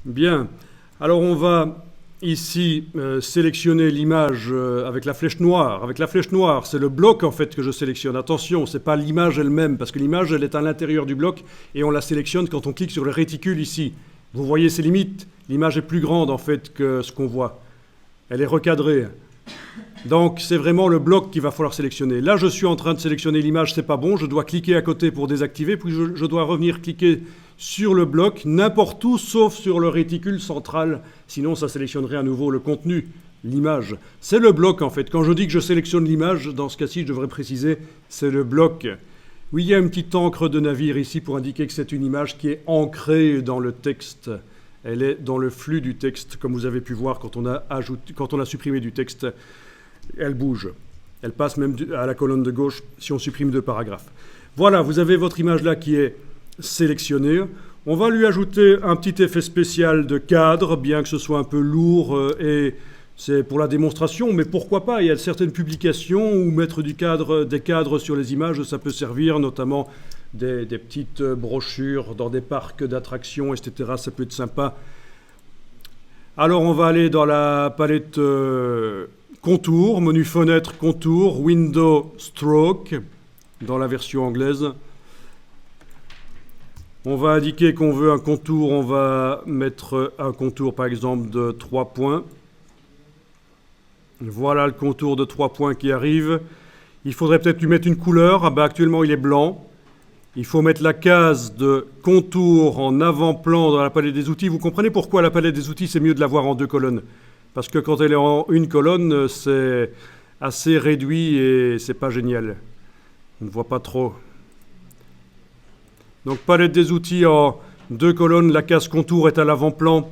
Bien. Alors on va ici sélectionner l'image avec la flèche noire. Avec la flèche noire, c'est le bloc en fait que je sélectionne. Attention, c'est pas l'image elle-même, parce que l'image elle est à l'intérieur du bloc et on la sélectionne quand on clique sur le réticule ici. Vous voyez ses limites. L'image est plus grande en fait que ce qu'on voit. Elle est recadrée. Donc c'est vraiment le bloc qu'il va falloir sélectionner. Là je suis en train de sélectionner l'image, c'est pas bon, je dois cliquer à côté pour désactiver, puis je dois revenir cliquer sur le bloc, n'importe où sauf sur le réticule central, sinon ça sélectionnerait à nouveau le contenu, l'image. C'est le bloc en fait. Quand je dis que je sélectionne l'image, dans ce cas-ci je devrais préciser, c'est le bloc. Oui, il y a une petite encre de navire ici pour indiquer que c'est une image qui est ancrée dans le texte. Elle est dans le flux du texte, comme vous avez pu voir quand on a supprimé du texte. Elle bouge. Elle passe même à la colonne de gauche si on supprime 2 paragraphes. Voilà, vous avez votre image là qui est sélectionnée. On va lui ajouter un petit effet spécial de cadre, bien que ce soit un peu lourd et c'est pour la démonstration, mais pourquoi pas? Il y a certaines publications où mettre des cadres sur les images, ça peut servir, notamment des petites brochures dans des parcs d'attractions, etc. Ça peut être sympa. Alors on va aller dans la palette Contour, menu fenêtre, contour, window, stroke, dans la version anglaise. On va indiquer qu'on veut un contour, on va mettre un contour par exemple de 3 points. Voilà le contour de 3 points qui arrive. Il faudrait peut-être lui mettre une couleur. Actuellement il est blanc. Il faut mettre la case de contour en avant-plan dans la palette des outils. Vous comprenez pourquoi la palette des outils, c'est mieux de l'avoir en 2 colonnes. Parce que quand elle est en 1 colonne, c'est assez réduit et c'est pas génial. On ne voit pas trop. Donc palette des outils en 2 colonnes, la case contour est à l'avant-plan.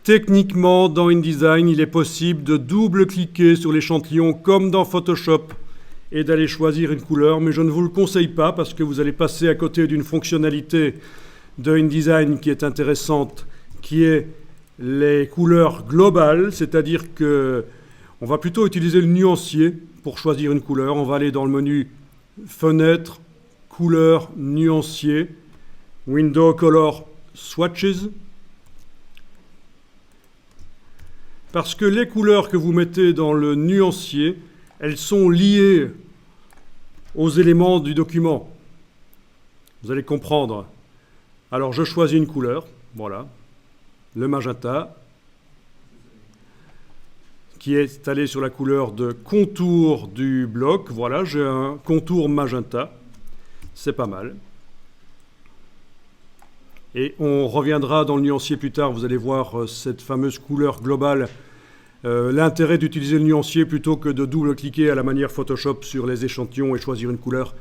Techniquement, dans InDesign, il est possible de double-cliquer sur l'échantillon comme dans Photoshop et d'aller choisir une couleur, mais je ne vous le conseille pas parce que vous allez passer à côté d'une fonctionnalité de InDesign qui est intéressante, qui est les couleurs globales, c'est-à-dire que on va plutôt utiliser le nuancier pour choisir une couleur. On va aller dans le menu Fenêtre, Couleur, Nuancier, Window Color Swatches. Parce que les couleurs que vous mettez dans le nuancier, elles sont liées aux éléments du document. Vous allez comprendre. Alors je choisis une couleur, voilà. Le magenta, qui est installé sur la couleur de contour du bloc. Voilà, j'ai un contour magenta. C'est pas mal. Et on reviendra dans le nuancier plus tard. Vous allez voir cette fameuse couleur globale. L'intérêt d'utiliser le nuancier plutôt que de double-cliquer à la manière Photoshop sur les échantillons et choisir une couleur,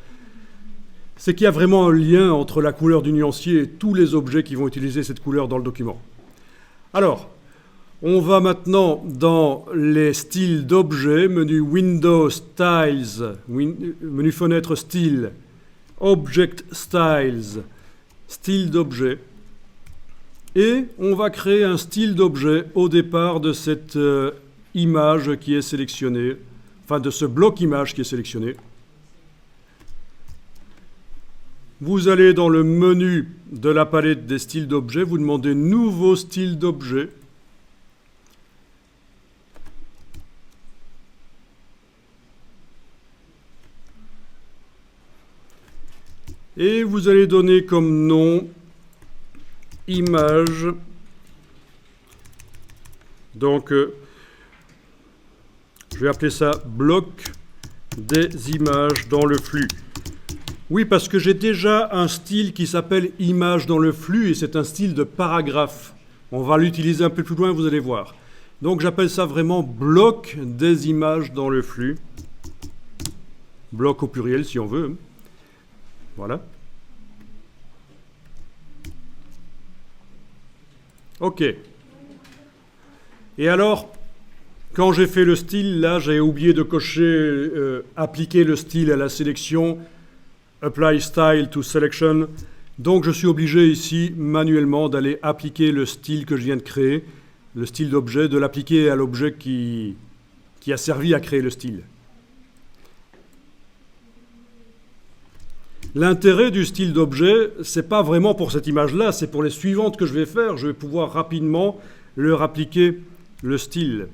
c'est qu'il y a vraiment un lien entre la couleur du nuancier et tous les objets qui vont utiliser cette couleur dans le document. Alors, on va maintenant dans les styles d'objets, menu Window Styles, menu fenêtre Style, Object Styles, style d'objet. Et on va créer un style d'objet au départ de cette image qui est sélectionnée, enfin de ce bloc image qui est sélectionné. Vous allez dans le menu de la palette des styles d'objets, vous demandez Nouveau style d'objet. Et vous allez donner comme nom Image. Donc, je vais appeler ça Bloc des images dans le flux. Oui, parce que j'ai déjà un style qui s'appelle Image dans le flux et c'est un style de paragraphe. On va l'utiliser un peu plus loin, vous allez voir. Donc j'appelle ça vraiment Bloc des images dans le flux. Bloc au pluriel si on veut. Voilà. OK. Et alors, quand j'ai fait le style, là, j'ai oublié de cocher appliquer le style à la sélection. Apply Style to Selection. Donc je suis obligé ici manuellement d'aller appliquer le style que je viens de créer, le style d'objet, de l'appliquer à l'objet qui a servi à créer le style. L'intérêt du style d'objet, c'est pas vraiment pour cette image-là, c'est pour les suivantes que je vais faire. Je vais pouvoir rapidement leur appliquer le style.